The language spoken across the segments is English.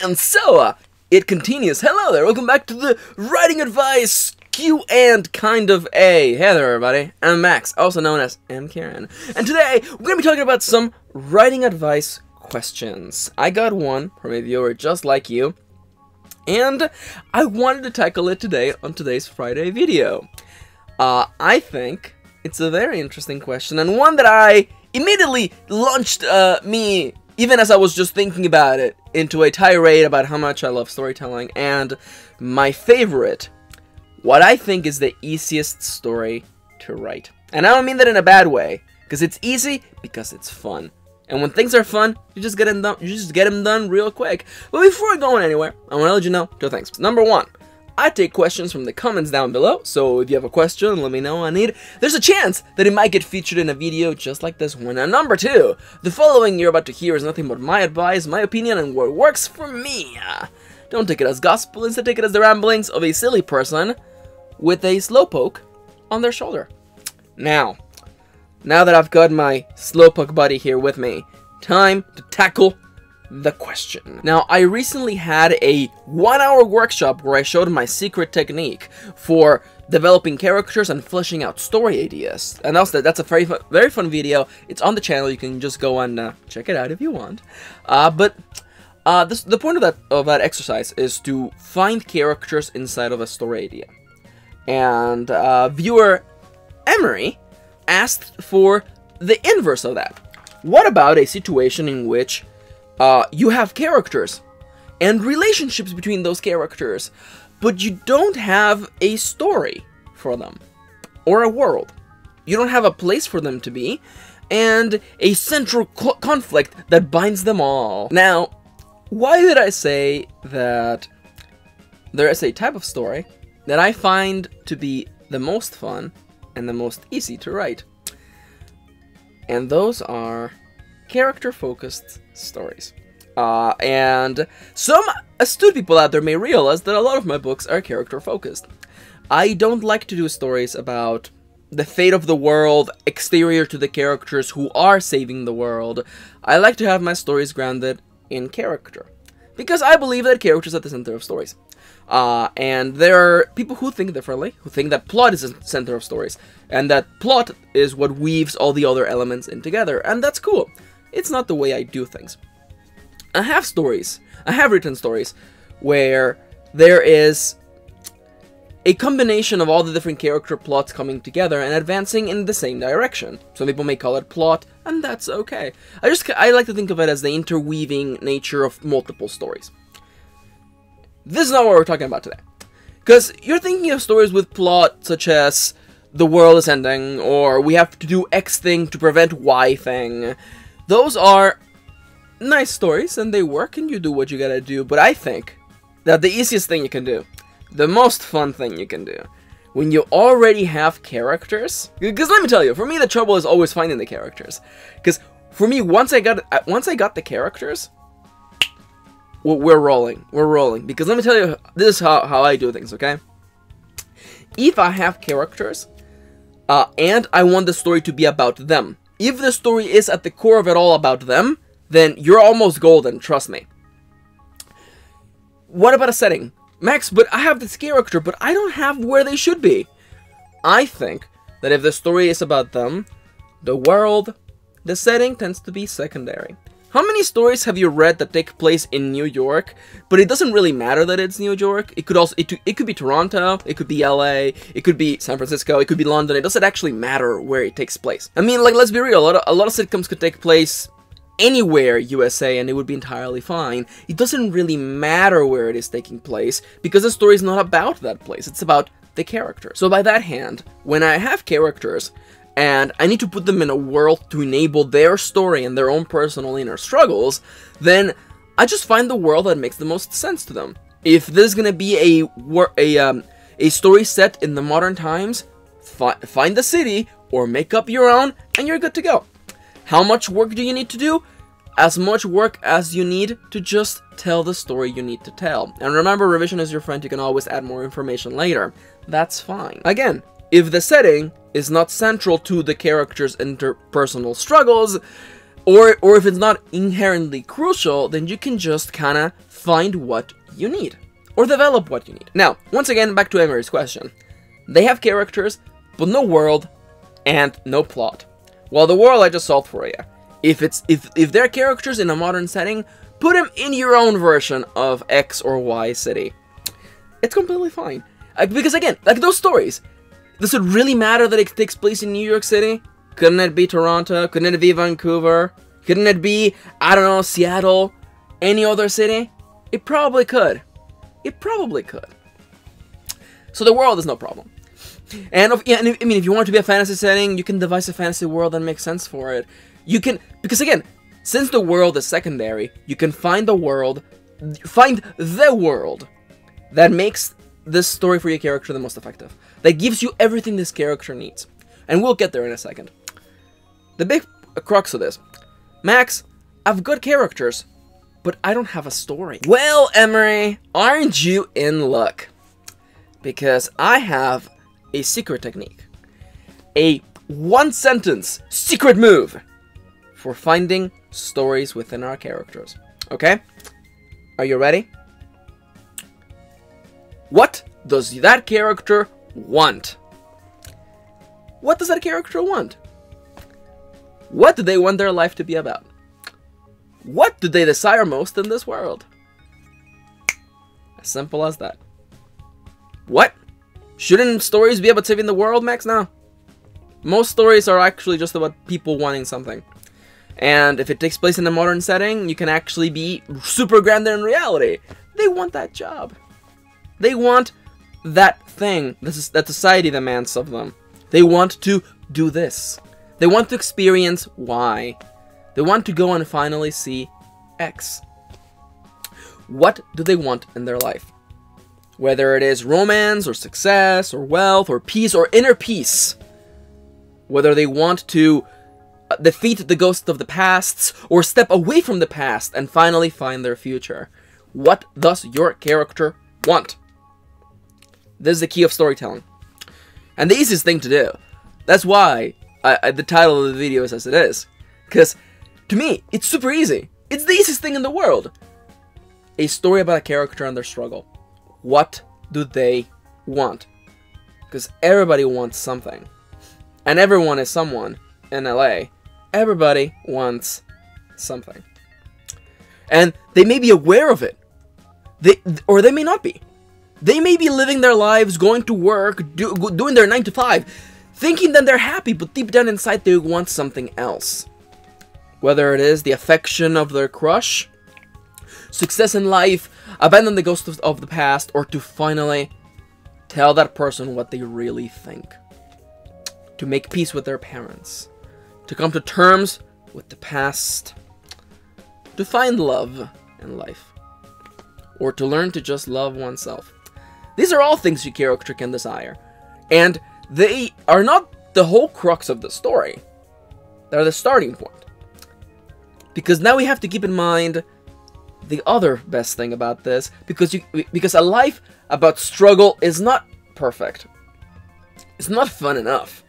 And so, it continues. Hello there, welcome back to the Writing Advice Q and kind of A. Hey there everybody, I'm Max, also known as M. Karen. And today, we're going to be talking about some writing advice questions. I got one from a viewer just like you, and I wanted to tackle it today on today's Friday video. I think it's a very interesting question, and one that I immediately launched me, even as I was just thinking about it, into a tirade about how much I love storytelling, and my favorite, what I think is the easiest story to write. And I don't mean that in a bad way, because it's easy, because it's fun. And when things are fun, you just get them done real quick. But before going anywhere, I want to let you know two things. Number one, I take questions from the comments down below, so if you have a question, let me know there's a chance that it might get featured in a video just like this one. And number two, the following you're about to hear is nothing but my advice, my opinion, and what works for me. Don't take it as gospel, instead take it as the ramblings of a silly person with a slowpoke on their shoulder. Now that I've got my slowpoke buddy here with me, time to tackle the question. Now, I recently had a 1-hour workshop where I showed my secret technique for developing characters and fleshing out story ideas. And that's a very fun video. It's on the channel. You can just go and check it out if you want. The point of that exercise is to find characters inside of a story idea. And viewer Emery asked for the inverse of that. What about a situation in which you have characters and relationships between those characters, but you don't have a story for them or a world? You don't have a place for them to be and a central conflict that binds them all. Now, why did I say that there is a type of story that I find to be the most fun and the most easy to write? And those are character-focused stories. And some astute people out there may realize that a lot of my books are character-focused. I don't like to do stories about the fate of the world exterior to the characters who are saving the world. I like to have my stories grounded in character, because I believe that characters are at the center of stories. And there are people who think differently, who think that plot is the center of stories, and that plot is what weaves all the other elements in together, and that's cool. It's not the way I do things. I have written stories where there is a combination of all the different character plots coming together and advancing in the same direction. Some people may call it plot, and that's okay. I like to think of it as the interweaving nature of multiple stories. This is not what we're talking about today. Because you're thinking of stories with plot such as the world is ending, or we have to do X thing to prevent Y thing. Those are nice stories, and they work, and you do what you gotta do, but I think that the easiest thing you can do, the most fun thing you can do, when you already have characters, because let me tell you, for me the trouble is always finding the characters, because for me, once I got the characters, we're rolling, because let me tell you, this is how I do things, okay? If I have characters, and I want the story to be about them, if the story is at the core of it all about them, then you're almost golden, trust me. What about a setting? Max, but I have this character, but I don't have where they should be. I think that if the story is about them, the world, the setting tends to be secondary. How many stories have you read that take place in New York, but it doesn't really matter that it's New York? It could be Toronto, it could be LA, it could be San Francisco, it could be London. It doesn't actually matter where it takes place. I mean, like, let's be real, a lot of sitcoms could take place anywhere USA and it would be entirely fine. It doesn't really matter where it is taking place because the story is not about that place, it's about the character. So by that hand, when I have characters and I need to put them in a world to enable their story and their own personal inner struggles, then I just find the world that makes the most sense to them. If there's gonna be a story set in the modern times, find the city or make up your own and you're good to go. How much work do you need to do? As much work as you need to just tell the story you need to tell. And remember, revision is your friend, you can always add more information later. That's fine. Again, if the setting is not central to the character's interpersonal struggles, Or if it's not inherently crucial, then you can just kind of find what you need. Or develop what you need. Now, once again, back to Emery's question. They have characters, but no world, and no plot. Well, the world I just solved for you. If they're characters in a modern setting, put them in your own version of X or Y city. It's completely fine. Because again, like those stories, does it really matter that it takes place in New York City? Couldn't it be Toronto? Couldn't it be Vancouver? Couldn't it be, I don't know, Seattle? Any other city? It probably could. It probably could. So the world is no problem. And if you want it to be a fantasy setting, you can devise a fantasy world that makes sense for it. You can, because again, since the world is secondary, you can find the world that makes this story for your character the most effective. That gives you everything this character needs. And we'll get there in a second. The big crux of this. Max, I've got characters, but I don't have a story. Well, Emery, aren't you in luck? Because I have a secret technique. A one-sentence secret move for finding stories within our characters. Okay? Are you ready? What does that character want? What does that character want? What do they want their life to be about? What do they desire most in this world? As simple as that. What? Shouldn't stories be about saving the world, Max? No. Most stories are actually just about people wanting something. And if it takes place in a modern setting, you can actually be super grounded in reality. They want that job. They want that thing that society demands of them. They want to do this. They want to experience Y. They want to go and finally see X. What do they want in their life? Whether it is romance, or success, or wealth, or peace, or inner peace. Whether they want to defeat the ghosts of the pasts, or step away from the past and finally find their future. What does your character want? This is the key of storytelling. And the easiest thing to do. That's why the title of the video is as it is. Because, to me, it's super easy. It's the easiest thing in the world. A story about a character and their struggle. What do they want? Because everybody wants something. And everyone is someone in LA. Everybody wants something. And they may be aware of it. Or they may not be. They may be living their lives, going to work, doing their 9 to 5, thinking that they're happy, but deep down inside they want something else. Whether it is the affection of their crush, success in life, abandon the ghosts of the past, or to finally tell that person what they really think. To make peace with their parents. To come to terms with the past. To find love in life. Or to learn to just love oneself. These are all things your character can desire. And they are not the whole crux of the story. They're the starting point. Because now we have to keep in mind the other best thing about this. Because a life about struggle is not perfect. It's not fun enough.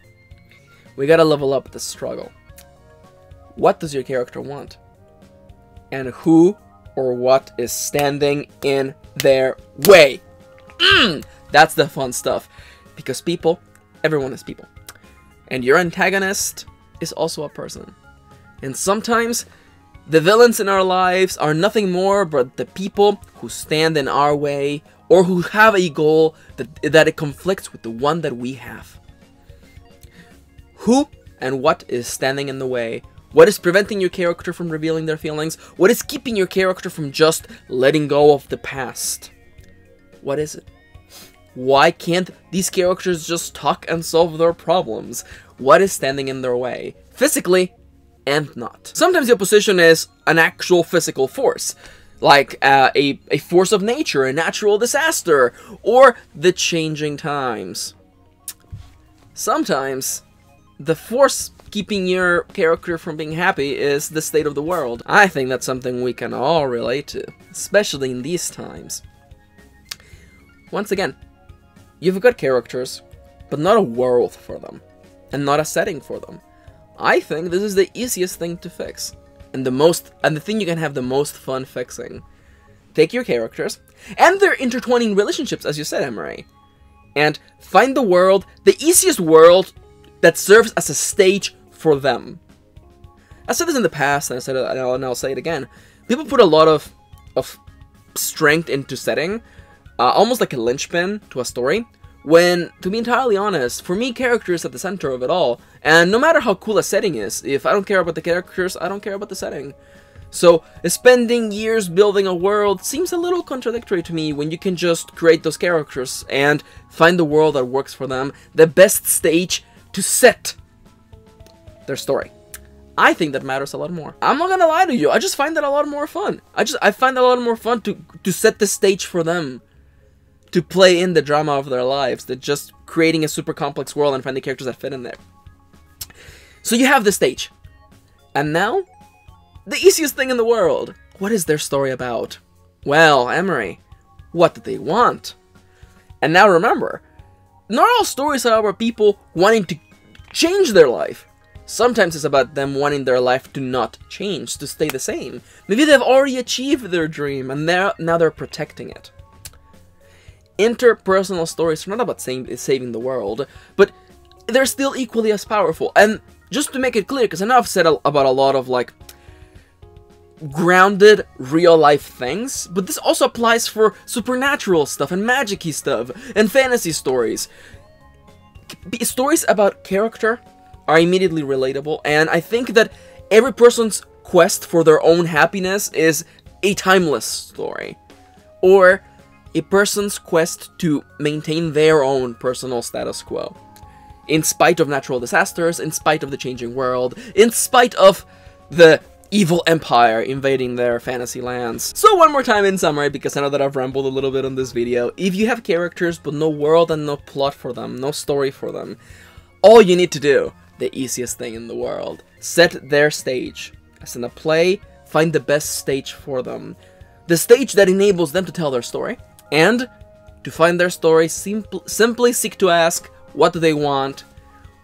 We gotta level up the struggle. What does your character want? And who or what is standing in their way? That's the fun stuff. Because people, everyone is people. And your antagonist is also a person. And sometimes the villains in our lives are nothing more but the people who stand in our way or who have a goal that it conflicts with the one that we have. Who and what is standing in the way? What is preventing your character from revealing their feelings? What is keeping your character from just letting go of the past? What is it? Why can't these characters just talk and solve their problems? What is standing in their way? Physically and not. Sometimes the opposition is an actual physical force. Like a force of nature, a natural disaster, or the changing times. Sometimes the force keeping your character from being happy is the state of the world. I think that's something we can all relate to, especially in these times. Once again, you've got characters, but not a world for them, and not a setting for them. I think this is the easiest thing to fix. and the thing you can have the most fun fixing. Take your characters and their intertwining relationships, as you said, Emery, and find the world, the easiest world that serves as a stage for them. I said this in the past, and I said it, and I'll say it again. People put a lot of strength into setting, almost like a linchpin to a story, when, to be entirely honest, for me, character is at the center of it all. And no matter how cool a setting is, if I don't care about the characters, I don't care about the setting. So, spending years building a world seems a little contradictory to me when you can just create those characters and find the world that works for them, the best stage to set their story. I think that matters a lot more. I'm not gonna lie to you, I just find that a lot more fun. I find that a lot more fun to set the stage for them, to play in the drama of their lives, than just creating a super complex world and finding characters that fit in there. So you have the stage. And now, the easiest thing in the world. What is their story about? Well, Emery, what do they want? And now remember, not all stories are about people wanting to change their life. Sometimes it's about them wanting their life to not change, to stay the same. Maybe they've already achieved their dream and now they're protecting it. Interpersonal stories are not about saving the world, but they're still equally as powerful. And just to make it clear, because I know I've said about a lot of like grounded real-life things, but this also applies for supernatural stuff and magic-y stuff and fantasy stories. Stories about character are immediately relatable, and I think that every person's quest for their own happiness is a timeless story, or a person's quest to maintain their own personal status quo, in spite of natural disasters, in spite of the changing world, in spite of the evil empire invading their fantasy lands. So one more time in summary, because I know that I've rambled a little bit on this video, if you have characters but no world and no plot for them, no story for them, all you need to do, the easiest thing in the world, set their stage. As in a play, find the best stage for them. The stage that enables them to tell their story, and to find their story, simply seek to ask, what do they want?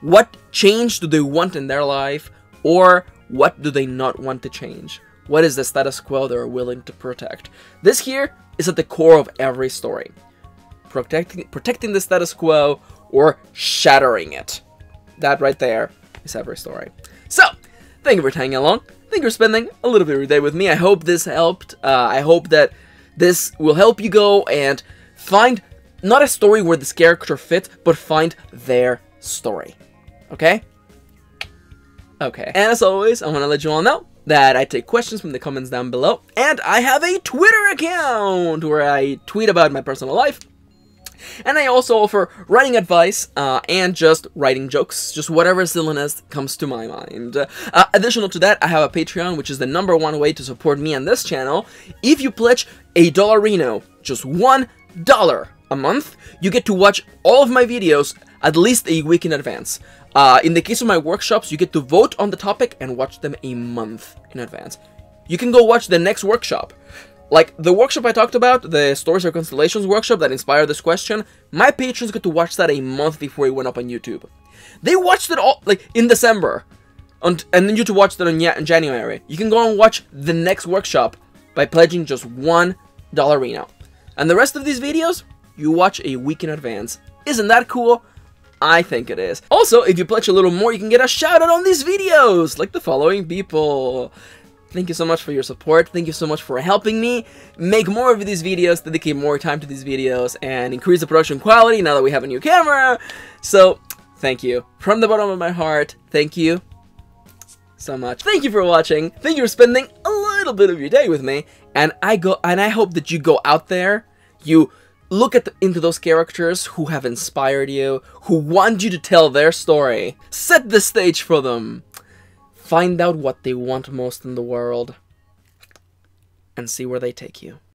What change do they want in their life? Or what do they not want to change? What is the status quo they're willing to protect? This here is at the core of every story. Protecting the status quo or shattering it. That right there is every story. So, thank you for tagging along. Thank you for spending a little bit of your day with me. I hope this helped. I hope that this will help you go and find not a story where this character fits, but find their story. Okay? Okay. And as always, I want to let you all know that I take questions from the comments down below, and I have a Twitter account where I tweet about my personal life. And I also offer writing advice and just writing jokes, just whatever silliness comes to my mind. Additional to that, I have a Patreon, which is the #1 way to support me and this channel. If you pledge a $1, just $1 a month, you get to watch all of my videos at least a week in advance. In the case of my workshops, you get to vote on the topic and watch them a month in advance. You can go watch the next workshop. Like, the workshop I talked about, the Stories or Constellations workshop that inspired this question, my patrons get to watch that a month before it went up on YouTube. They watched it all, like, in December, and then you to watch it in January. You can go and watch the next workshop by pledging just $1. And the rest of these videos, you watch a week in advance. Isn't that cool? I think it is. Also, if you pledge a little more, you can get a shout out on these videos, like the following people. Thank you so much for your support. Thank you so much for helping me make more of these videos, dedicate more time to these videos, and increase the production quality now that we have a new camera. So, thank you. From the bottom of my heart, thank you so much. Thank you for watching. Thank you for spending a little bit of your day with me. And I hope that you go out there, you look into those characters who have inspired you, who want you to tell their story. Set the stage for them. Find out what they want most in the world, and see where they take you.